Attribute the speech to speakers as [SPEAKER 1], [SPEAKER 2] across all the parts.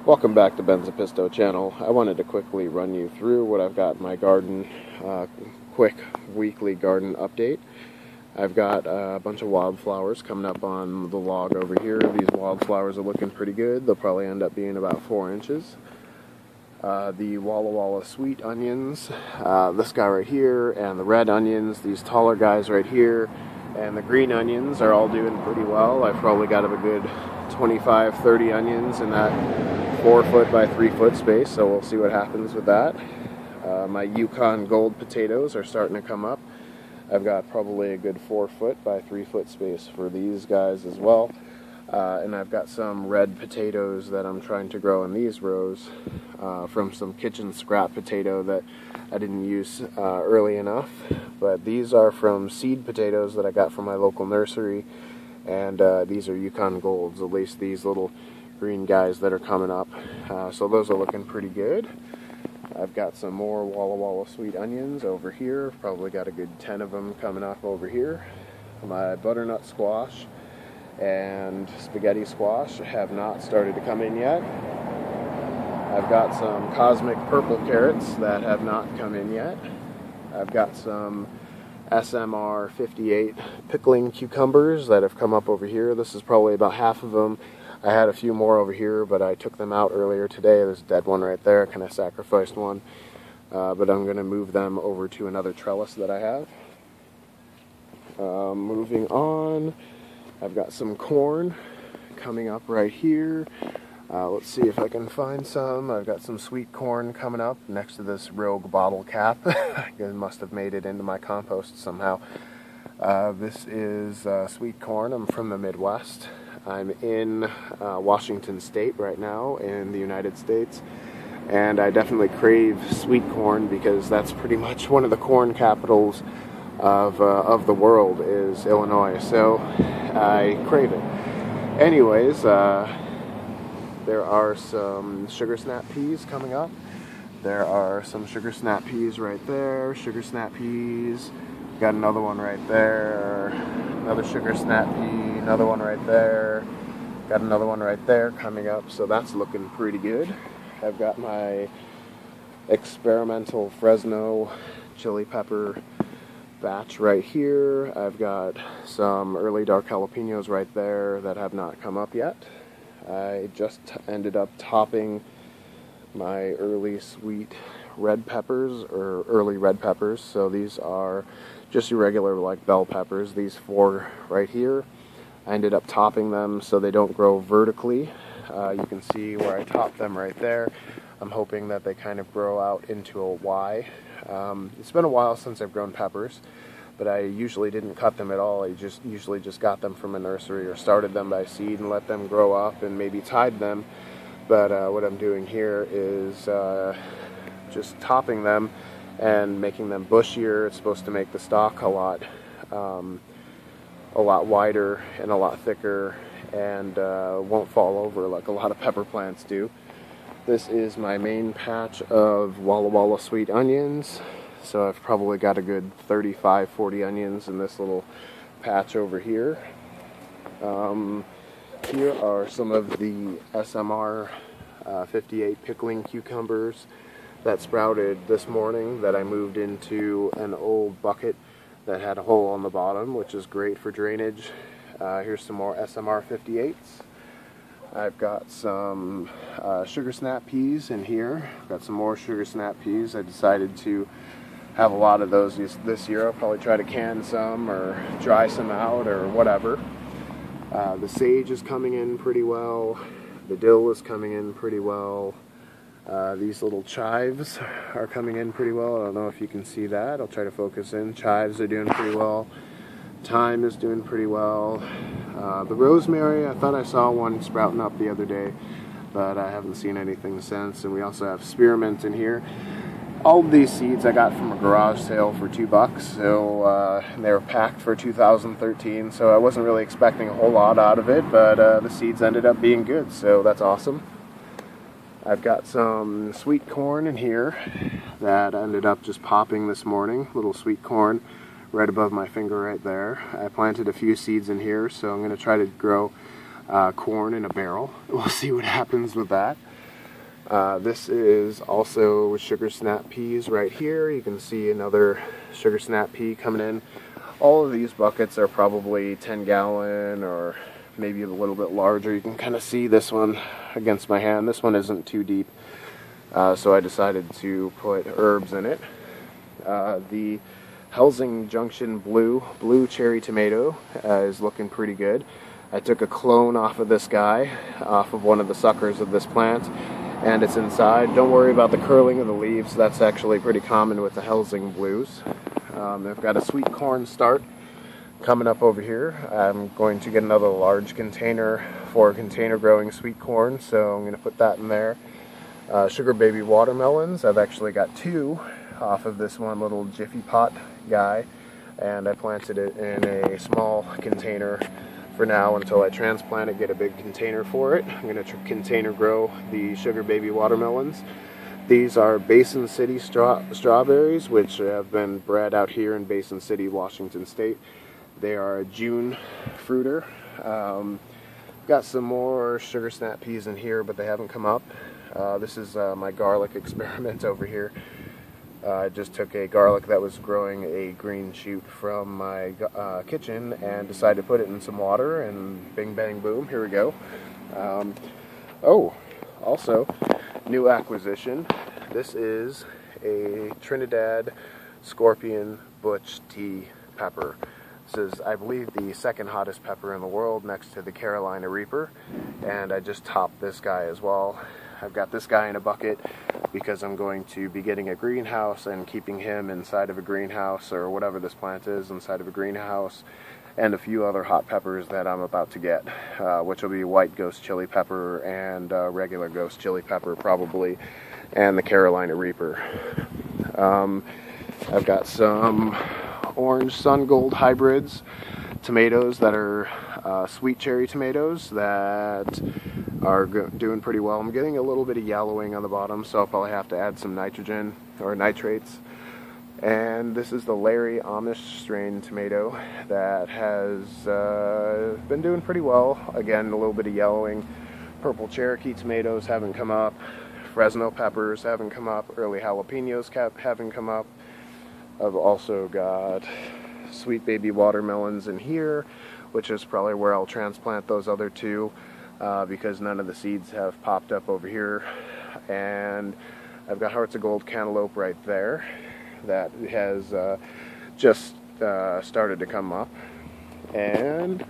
[SPEAKER 1] Welcome back to Ben's Episto channel. I wanted to quickly run you through what I've got in my garden, quick weekly garden update. I've got a bunch of wildflowers coming up on the log over here. These wildflowers are looking pretty good. They'll probably end up being about 4 inches. The Walla Walla sweet onions, this guy right here, and the red onions, these taller guys right here, and the green onions are all doing pretty well. I've probably got a good 25-30 onions in that 4 foot by 3 foot space, so we'll see what happens with that. My Yukon gold potatoes are starting to come up. I've got probably a good 4 foot by 3 foot space for these guys as well. And I've got some red potatoes that I'm trying to grow in these rows from some kitchen scrap potato that I didn't use early enough. But these are from seed potatoes that I got from my local nursery, and these are Yukon Golds, at least these little green guys that are coming up. So those are looking pretty good. I've got some more Walla Walla sweet onions over here. Probably got a good 10 of them coming up over here. My butternut squash and spaghetti squash have not started to come in yet. I've got some cosmic purple carrots that have not come in yet. I've got some SMR 58 pickling cucumbers that have come up over here. This is probably about half of them. I had a few more over here, but I took them out earlier today. There's a dead one right there. I kind of sacrificed one. But I'm going to move them over to another trellis that I have. Moving on, I've got some corn coming up right here. Let's see if I can find some. I've got some sweet corn coming up next to this rogue bottle cap. It must have made it into my compost somehow. This is sweet corn. I'm from the Midwest. I'm in Washington State right now in the United States, and I definitely crave sweet corn because that's pretty much one of the corn capitals of the world is Illinois, so I crave it. Anyways, there are some sugar snap peas coming up. There are some sugar snap peas right there, sugar snap peas. Got another one right there, another sugar snap pea, another one right there, got another one right there coming up, so that's looking pretty good. I've got my experimental Fresno chili pepper batch right here. I've got some early dark jalapenos right there that have not come up yet. I just ended up topping my early sweet red peppers, or early red peppers, so these are just your regular like bell peppers. These 4 right here, I ended up topping them so they don't grow vertically. You can see where I topped them right there. I'm hoping that they kind of grow out into a Y. It's been a while since I've grown peppers, but I usually didn't cut them at all. I usually just got them from a nursery or started them by seed and let them grow up and maybe tied them. But what I'm doing here is just topping them and making them bushier. It's supposed to make the stalk a lot wider and a lot thicker, and won't fall over like a lot of pepper plants do. This is my main patch of Walla Walla sweet onions. So I've probably got a good 35-40 onions in this little patch over here. Here are some of the SMR 58 pickling cucumbers that sprouted this morning that I moved into an old bucket that had a hole on the bottom, which is great for drainage. Here's some more SMR 58s. I've got some sugar snap peas in here. I've got some more sugar snap peas. I decided to have a lot of those this year. I'll probably try to can some or dry some out or whatever. The sage is coming in pretty well. The dill is coming in pretty well. These little chives are coming in pretty well. I don't know if you can see that. I'll try to focus in. Chives are doing pretty well. Thyme is doing pretty well. The rosemary, I thought I saw one sprouting up the other day, but I haven't seen anything since. And we also have spearmint in here. All of these seeds I got from a garage sale for $2, so they were packed for 2013, so I wasn't really expecting a whole lot out of it, but the seeds ended up being good, so that's awesome. I've got some sweet corn in here that ended up just popping this morning, little sweet corn right above my finger right there. I planted a few seeds in here, so I'm going to try to grow corn in a barrel. We'll see what happens with that. This is also sugar snap peas right here. You can see another sugar snap pea coming in. All of these buckets are probably 10-gallon or maybe a little bit larger. You can kind of see this one against my hand. This one isn't too deep, so I decided to put herbs in it. The Helsing Junction blue cherry tomato is looking pretty good. I took a clone off of this guy, off of one of the suckers of this plant, and it's inside. Don't worry about the curling of the leaves. That's actually pretty common with the Helsing blues. I've got a sweet corn start coming up over here. I'm going to get another large container for container growing sweet corn, so I'm going to put that in there. Sugar baby watermelons. I've actually got 2 off of this one little Jiffy Pot guy, and I planted it in a small container for now until I transplant it, get a big container for it. I'm going to container grow the sugar baby watermelons. These are Basin City strawberries, which have been bred out here in Basin City, Washington State. They are a June fruiter. Got some more sugar snap peas in here, but they haven't come up. This is my garlic experiment over here. I just took a garlic that was growing a green shoot from my kitchen and decided to put it in some water, and bing bang boom, here we go. Oh, also, new acquisition. This is a Trinidad Scorpion Butch tea pepper. This is, I believe, the second hottest pepper in the world next to the Carolina Reaper, and I just topped this guy as well. I've got this guy in a bucket because I'm going to be getting a greenhouse and keeping him inside of a greenhouse, or whatever this plant is, inside of a greenhouse, and a few other hot peppers that I'm about to get, which will be white ghost chili pepper and regular ghost chili pepper probably, and the Carolina Reaper. I've got some orange sun gold hybrids tomatoes that are sweet cherry tomatoes that are doing pretty well. I'm getting a little bit of yellowing on the bottom, so I'll probably have to add some nitrogen or nitrates. And this is the Larry Amish strain tomato that has been doing pretty well. Again, a little bit of yellowing. Purple Cherokee tomatoes haven't come up. Fresno peppers haven't come up. Early jalapenos haven't come up. I've also got sweet baby watermelons in here, which is probably where I'll transplant those other 2 because none of the seeds have popped up over here. And I've got hearts of gold cantaloupe right there that has just started to come up. And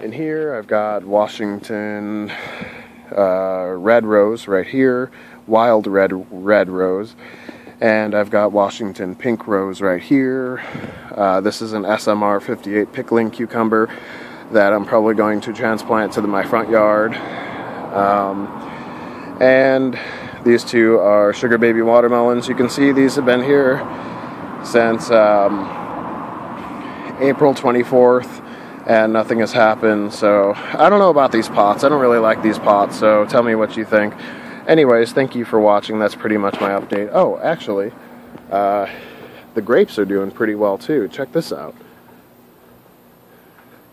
[SPEAKER 1] in here I've got Washington red rose right here, wild red rose, and I've got Washington pink rose right here. This is an SMR 58 pickling cucumber that I'm probably going to transplant to my front yard. And these 2 are sugar baby watermelons. You can see these have been here since April 24th, and nothing has happened. So I don't know about these pots. I don't really like these pots, so tell me what you think. Anyways, thank you for watching. That's pretty much my update. Oh, actually, the grapes are doing pretty well too. Check this out.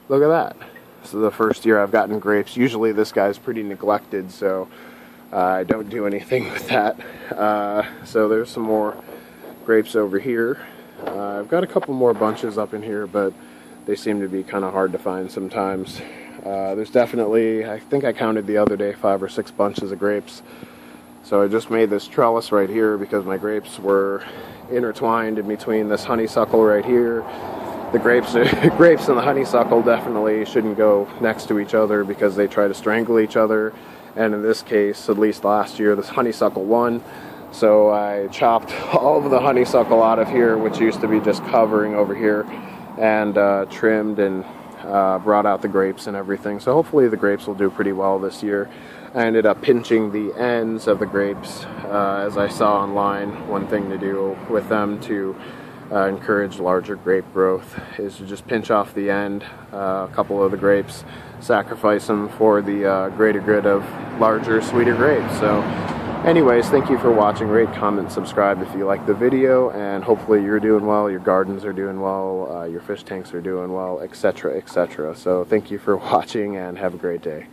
[SPEAKER 1] Look at that. This is the first year I've gotten grapes. Usually this guy's pretty neglected, so I don't do anything with that. So there's some more grapes over here. I've got a couple more bunches up in here, but they seem to be kind of hard to find sometimes. There's definitely, I think I counted the other day, 5 or 6 bunches of grapes. So I just made this trellis right here because my grapes were intertwined in between this honeysuckle right here. The grapes and the honeysuckle definitely shouldn't go next to each other because they try to strangle each other. And in this case, at least last year, this honeysuckle won. So I chopped all of the honeysuckle out of here, which used to be just covering over here, and trimmed and brought out the grapes and everything. So hopefully the grapes will do pretty well this year. I ended up pinching the ends of the grapes, as I saw online. One thing to do with them to encourage larger grape growth is to just pinch off the end, a couple of the grapes, sacrifice them for the greater good of larger, sweeter grapes. So anyways, thank you for watching. Rate, comment, subscribe if you like the video, and hopefully you're doing well, your gardens are doing well, your fish tanks are doing well, etc., etc. So thank you for watching and have a great day.